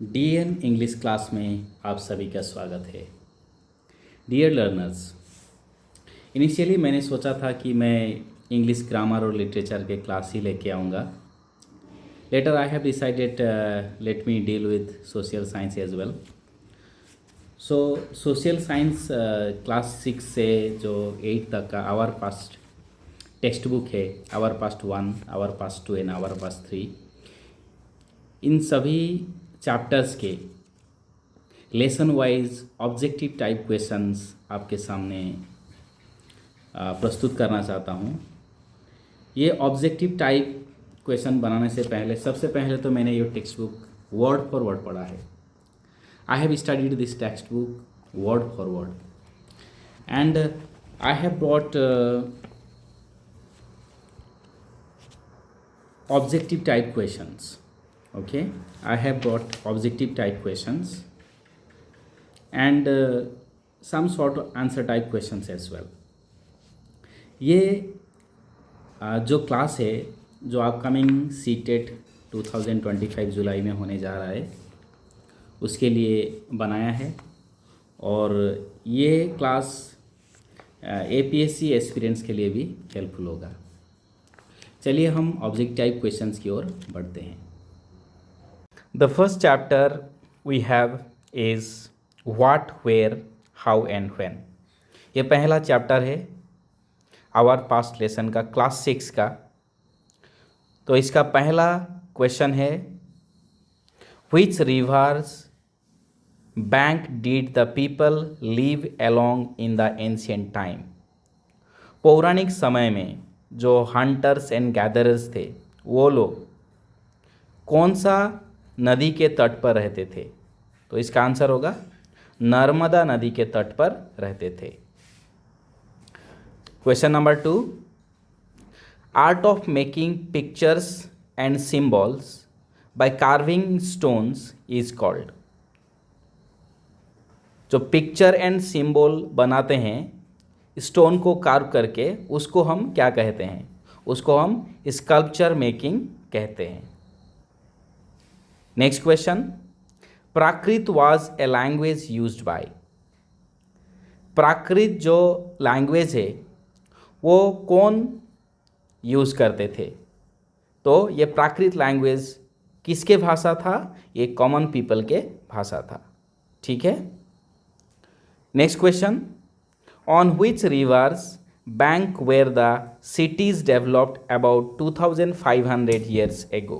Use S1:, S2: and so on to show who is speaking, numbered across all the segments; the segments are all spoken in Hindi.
S1: डीएन इंग्लिश क्लास में आप सभी का स्वागत है। डियर लर्नर्स, इनिशियली मैंने सोचा था कि मैं इंग्लिश ग्रामर और लिटरेचर के क्लास ही लेके आऊँगा। Later I have decided let me deal with social science as well. So social science class 6 से जो 8 तक का आवर पास्ट टेक्स्ट बुक है, our past 1, our past 2 and our past 3, इन सभी चैप्टर्स के lesson wise objective type questions आपके सामने प्रस्तुत करना चाहता हूँ। ये ऑब्जेक्टिव टाइप क्वेश्चन बनाने से पहले सबसे पहले तो मैंने ये text book word for word पढ़ा है। I have studied this text book word for word and I have brought objective type questions. Okay, I have brought objective type questions and some sort of answer type questions as well. ये जो क्लास है जो अपकमिंग सीटेट 2025 जुलाई में होने जा रहा है उसके लिए बनाया है और ये क्लास APSC एस्पिरेंट्स के लिए भी हेल्पफुल होगा। चलिए हम ऑब्जेक्ट टाइप क्वेश्चंस की ओर बढ़ते हैं। The first chapter we have is what, where, how and when. ये पहला चैप्टर है आवर पास्ट लेसन का, क्लास 6 का। तो इसका पहला क्वेश्चन है which rivers bank did the people live along in the ancient time. पौराणिक समय में जो हंटर्स एंड गैदरर्स थे वो लोग कौन सा नदी के तट पर रहते थे। तो इसका आंसर होगा नर्मदा नदी के तट पर रहते थे। Question number 2, art of making pictures and symbols by carving stones is called. जो पिक्चर एंड सिंबल बनाते हैं स्टोन को कार्व करके, उसको हम क्या कहते हैं? उसको हम स्कल्पचर मेकिंग कहते हैं। Next question, Prakrit was a language used by. Prakrit जो लैंग्वेज है वो कौन यूज़ करते थे? तो ये प्राकृत लैंग्वेज किसके भाषा था? ये कॉमन पीपल के भाषा था। ठीक है। Next question, on which rivers bank were the cities developed about 2500 years ago?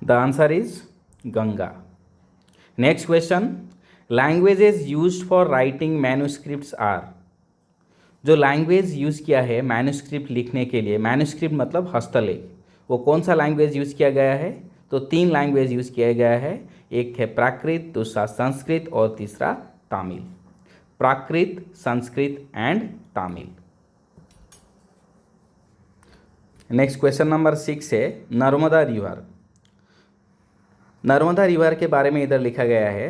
S1: The answer is Ganga. Next question, languages used for writing manuscripts are। जो लैंग्वेज यूज़ किया है मैन्यूस्क्रिप्ट लिखने के लिए, मैन्यूस्क्रिप्ट मतलब हस्तलेख, वो कौन सा लैंग्वेज यूज़ किया गया है? तो 3 लैंग्वेज यूज़ किया गया है। एक है प्राकृत, दूसरा संस्कृत और तीसरा Tamil. Prakrit, Sanskrit and Tamil. Next question number 6 है नर्मदा रिवर। नर्मदा रिवर के बारे में इधर लिखा गया है,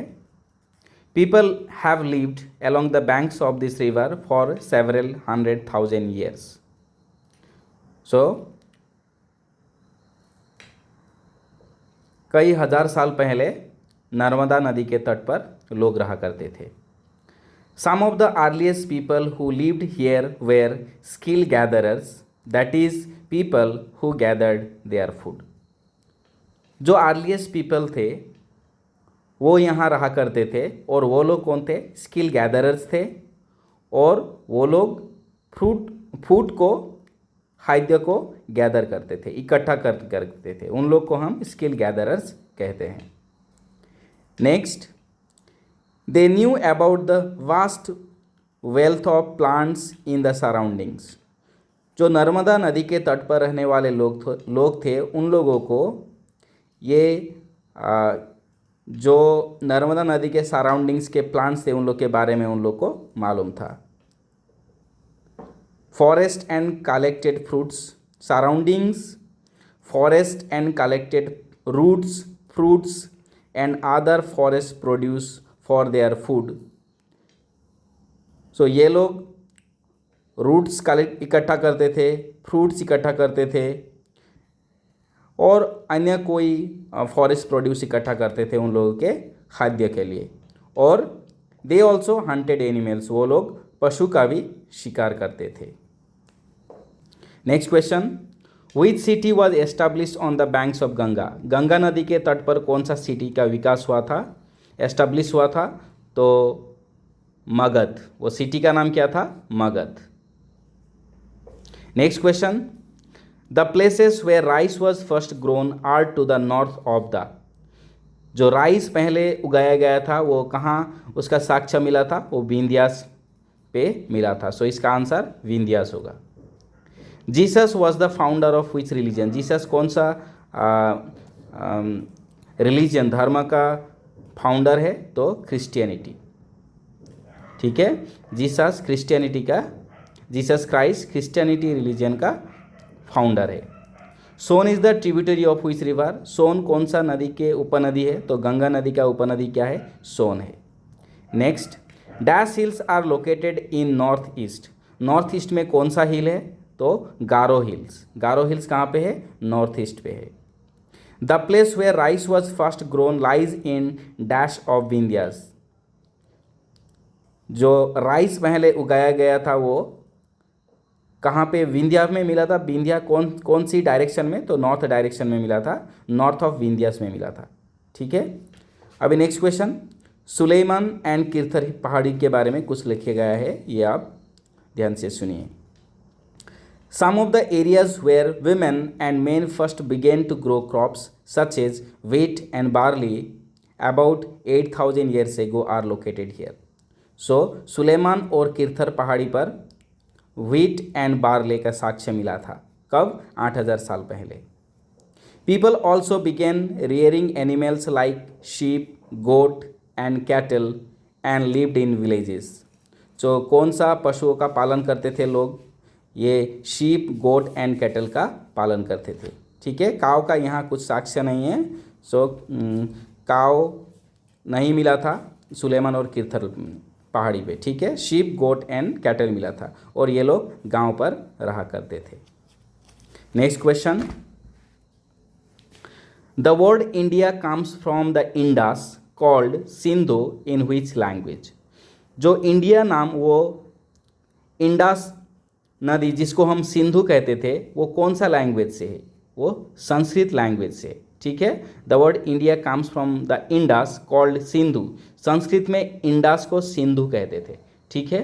S1: people have lived along the banks of this river for several 100,000 years. So कई हजार साल पहले नर्मदा नदी के तट पर लोग रहा करते थे। Some of the earliest people who lived here were skill gatherers, that is, people who gathered their food. जो earliest people थे वो यहाँ रहा करते थे और वो लोग कौन थे? स्किल गैदरर्स थे और वो लोग फूड को, खाद्य को गैदर करते थे, इकट्ठा करते थे। उन लोग को हम स्किल गैदरर्स कहते हैं। Next, they knew about the vast wealth of plants in the surroundings। जो नर्मदा नदी के तट पर रहने वाले लोग थे उन लोगों को ये जो नर्मदा नदी के सराउंडिंग्स के प्लांट्स थे उन लोग के बारे में उन लोग को मालूम था। Forest and collected fruits, surroundings, forest and collected roots, fruits and other forest produce for their food. So ये लोग रूट्स इकट्ठा करते थे, फ्रूट्स इकट्ठा करते थे और अन्य कोई फॉरेस्ट प्रोड्यूस इकट्ठा करते थे उन लोगों के खाद्य के लिए। और दे ऑल्सो हंटेड एनिमल्स, वो लोग पशु का भी शिकार करते थे। Next question, which city was establish on the banks of Ganga? Ganga नदी के तट पर कौन सा सिटी का विकास हुआ था, एस्टाब्लिश हुआ था? तो मगध, वो सिटी का नाम क्या था? Magadh. Next question, the places where rice was first grown are to the north of the, जो राइस पहले उगाया गया था वो कहाँ उसका साक्ष्य मिला था? वो विंध्यास पे मिला था। सो इसका आंसर विंध्यास होगा। Jesus was the founder of which religion? Jesus कौन सा रिलीजन, धर्म का फाउंडर है? तो क्रिश्चियनिटी। ठीक है, जीसस क्रिश्चियनिटी का, जीसस क्राइस्ट क्रिश्चियनिटी रिलीजन का फाउंडर है। Son is the tributary of which river? Son कौन सा नदी के उपनदी है? तो गंगा नदी का उपनदी क्या है? सोन है। Next, dash hills are located in north east? North east में कौन सा हिल है? तो गारो हिल्स। गारो हिल्स कहाँ पे है? नॉर्थ ईस्ट पे है। The place where rice was first grown lies in dash of Vindhyas? जो राइस पहले उगाया गया था वो कहाँ पे? विंध्या में मिला था। विंध्या कौन सी डायरेक्शन में? तो नॉर्थ डायरेक्शन में मिला था, नॉर्थ ऑफ विंध्यास में मिला था। ठीक है, अभी next question, Suleman and Kirthar पहाड़ी के बारे में कुछ लिखा गया है, ये आप ध्यान से सुनिए। Some of the areas where women and men first began to grow crops such as wheat and barley about 8,000 years ago are located here. So, Suleman और किरथर पहाड़ी पर व्हीट एंड बार्ले का साक्ष्य मिला था। कब? 8,000 साल पहले। People also began rearing animals like sheep, goat and cattle and lived in villages. तो कौन सा पशुओं का पालन करते थे लोग? ये शीप, गोट एंड कैटल का पालन करते थे। ठीक है, काव का यहाँ कुछ साक्ष्य नहीं है। सो काव नहीं मिला था सुलेमान और किरथर पहाड़ी पे। ठीक है, शीप, गोट एंड कैटल मिला था और ये लोग गांव पर रहा करते थे। Next question, the word India comes from the Indus called Sindhu in which language? जो इंडिया नाम वो इंडस नदी जिसको हम सिंधु कहते थे वो कौन सा लैंग्वेज से है? वो संस्कृत लैंग्वेज से। ठीक है, the word India comes from the Indus called Sindhu. Sanskrit में इंडस को सिंधु कहते थे। ठीक है,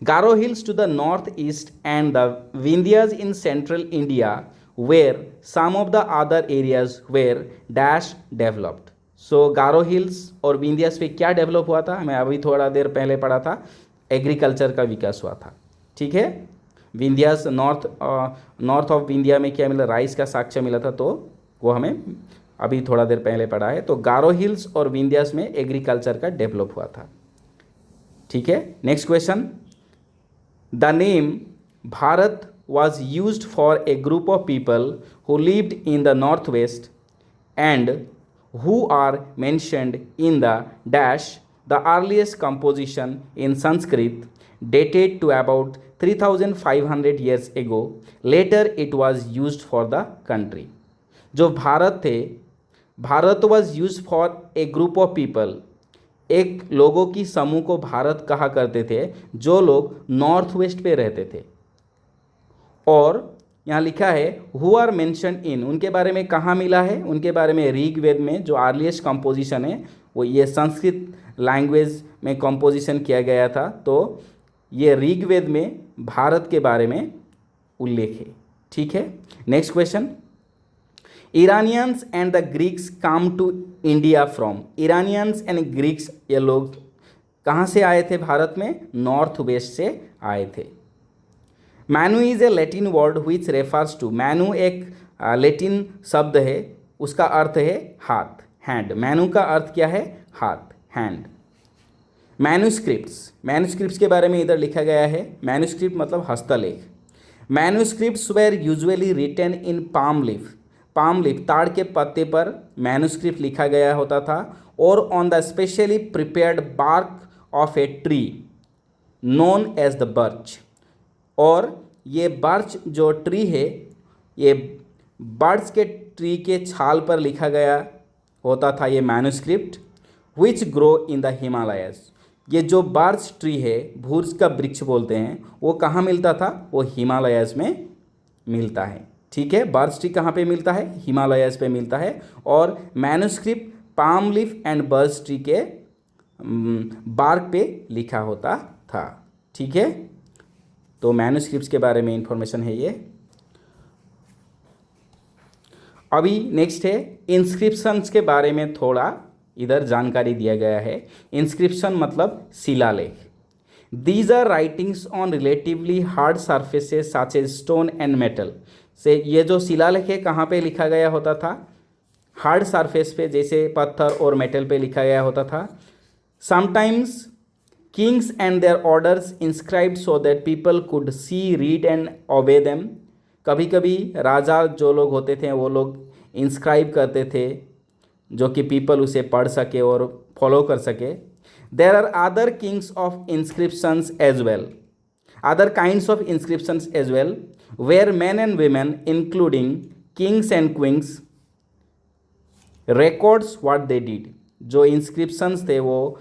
S1: Garo hills to the north east and the Vindhyas in central India where some of the other areas where dash developed. So Garo hills और विंध्यास पे क्या डेवलप हुआ था? हमें अभी थोड़ा देर पहले पढ़ा था, एग्रीकल्चर का विकास हुआ था। ठीक है, विंध्यास नॉर्थ ऑफ विंध्या में क्या मिला? राइस का साक्ष्य मिला था, तो वो हमें अभी थोड़ा देर पहले पढ़ा है। तो गारो हिल्स और विंध्यास में एग्रीकल्चर का डेवलप हुआ था। ठीक है, next question, the name Bharat was used for a group of people who lived in the northwest and who are mentioned in the dash. The earliest composition in Sanskrit dated to about 3,500 years ago. Later it was used for the country. जो भारत थे, Bharat was used for a group of people. एक लोगों की समूह को भारत कहा करते थे जो लोग नॉर्थ वेस्ट पे रहते थे। और यहाँ लिखा है हु आर मेंशन इन, उनके बारे में कहाँ मिला है? उनके बारे में ऋग्वेद में जो अर्लीस्ट कंपोजिशन है वो ये संस्कृत लैंग्वेज में कंपोजिशन किया गया था। तो ये ऋग्वेद में भारत के बारे में उल्लेख है। ठीक है, next question, Iranians and the Greeks come to India from. Iranians and Greeks ये लोग कहाँ से आए थे भारत में? नॉर्थ वेस्ट से आए थे। Manu is a Latin word which refers to, manu एक लैटिन शब्द है, उसका अर्थ है हाथ, हैंड। मैनू का अर्थ क्या है? हाथ, हैंड। मैन्यूस्क्रिप्ट्स, मैन्यूस्क्रिप्ट्स के बारे में इधर लिखा गया है। मैन्यूस्क्रिप्ट मतलब हस्तलेख। Manuscripts were usually written in palm leaf, palm leaf ताड़ के पत्ते पर मैन्यूस्क्रिप्ट लिखा गया होता था। और on the specially prepared bark of a tree known as the birch. और ये बर्च जो ट्री है, ये बर्च के ट्री के छाल पर लिखा गया होता था ये manuscript, which grow in the Himalayas. ये जो बार्च ट्री है, भूर्ज का वृक्ष बोलते हैं, वो कहाँ मिलता था? वो हिमालयस में मिलता है। ठीक है, बार्च ट्री कहाँ पे मिलता है? हिमालयस पे मिलता है। और manuscript palm leaf and birch tree के बार्क पे लिखा होता था। ठीक है, तो मैन्युस्क्रिप्ट्स के बारे में इंफॉर्मेशन है ये। अभी नेक्स्ट है इंस्क्रिप्शंस के बारे में थोड़ा इधर जानकारी दिया गया है। इंस्क्रिप्शन मतलब शिलालेख। These are writings on relatively hard surfaces such as stone and metal. से ये जो शिलालेख है कहाँ पे लिखा गया होता था? हार्ड सरफेस पे, जैसे पत्थर और मेटल पे लिखा गया होता था। Sometimes Kings and there orders inscribed so that people could see, read and ओबे देम। कभी कभी राजा जो लोग होते थे वो लोग इंस्क्राइब करते थे, जो कि पीपल उसे पढ़ सके और फॉलो कर सके। There are other kings of inscriptions as well, other kinds of inscriptions as well, where men and women including kings and queens records what they did. जो इंस्क्रिप्शंस थे वो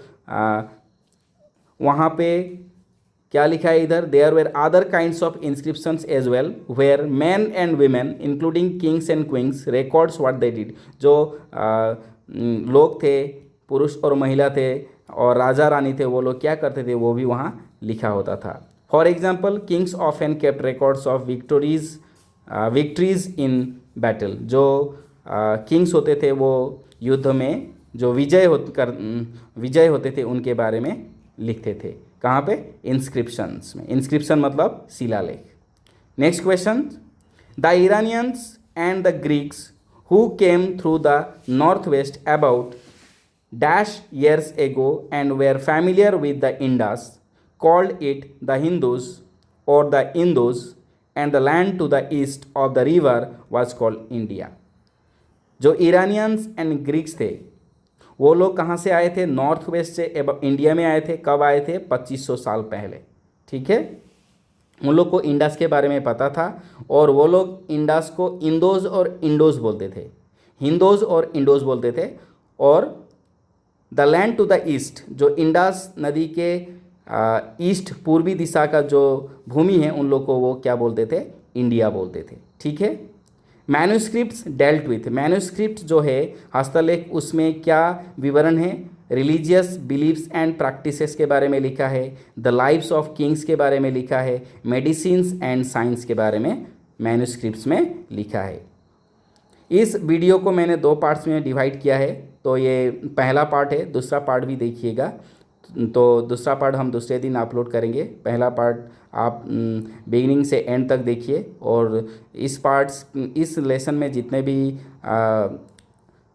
S1: वहाँ पे क्या लिखा है इधर? There were other kinds of inscriptions as well where men and women including kings and queens records what they did. जो लोग थे, पुरुष और महिला थे और राजा रानी थे, वो लोग क्या करते थे वो भी वहाँ लिखा होता था। For example, Kings often kept records of victories in battle. जो किंग्स होते थे वो युद्ध में जो विजय होते थे उनके बारे में लिखते थे। कहाँ पे? इंस्क्रिप्शंस में। इंस्क्रिप्शन मतलब शिलालेख। Next question, the Iranians and the Greeks who came through the north west about dash years ago and were familiar with the Indus called it the Hindus or the Indus, and the land to the east of the river was called India. जो ईरानियंस एंड ग्रीक्स थे वो लोग कहाँ से आए थे? नॉर्थ वेस्ट से इंडिया में आए थे। कब आए थे? 2500 साल पहले। ठीक है, उन लोग को इंडस के बारे में पता था और वो लोग इंडस को इंदोज और इंडोज बोलते थे, हिंदोज और इंडोज बोलते थे। और the land to the east, जो इंडस नदी के ईस्ट पूर्वी दिशा का जो भूमि है उन लोग को वो क्या बोलते थे? इंडिया बोलते थे। ठीक है, मैन्युस्क्रिप्ट्स डेल्ट विथ। मैन्युस्क्रिप्ट जो है हस्तलेख, उसमें क्या विवरण है? रिलीजियस बिलीव्स एंड प्रैक्टिसेस के बारे में लिखा है, द लाइव्स ऑफ किंग्स के बारे में लिखा है, मेडिसिन्स एंड साइंस के बारे में मैन्युस्क्रिप्ट्स में लिखा है। इस वीडियो को मैंने 2 पार्ट्स में डिवाइड किया है, तो ये पहला पार्ट है, दूसरा पार्ट भी देखिएगा। तो दूसरा पार्ट हम दूसरे दिन अपलोड करेंगे। पहला पार्ट आप बिगिनिंग से एंड तक देखिए। और इस लेसन में जितने भी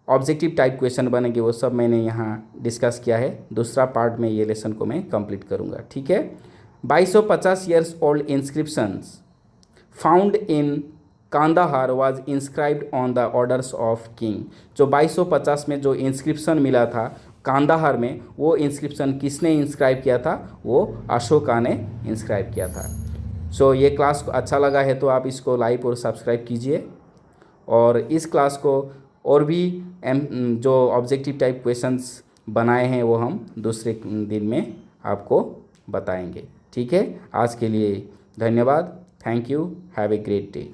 S1: ऑब्जेक्टिव टाइप क्वेश्चन बनेंगे वो सब मैंने यहाँ डिस्कस किया है। दूसरा पार्ट में ये लेसन को मैं कंप्लीट करूँगा। ठीक है, 2250 years old inscriptions found in Kandahar was inscribed on the orders of king. जो 2250 में जो इंस्क्रिप्शन मिला था कांदाहार में, वो इंस्क्रिप्शन किसने इंस्क्राइब किया था? वो अशोका ने इंस्क्राइब किया था। सो ये क्लास को अच्छा लगा है तो आप इसको लाइक और सब्सक्राइब कीजिए। और इस क्लास को और भी जो ऑब्जेक्टिव टाइप क्वेश्चंस बनाए हैं वो हम दूसरे दिन में आपको बताएंगे। ठीक है, आज के लिए धन्यवाद। Thank you, have a great day.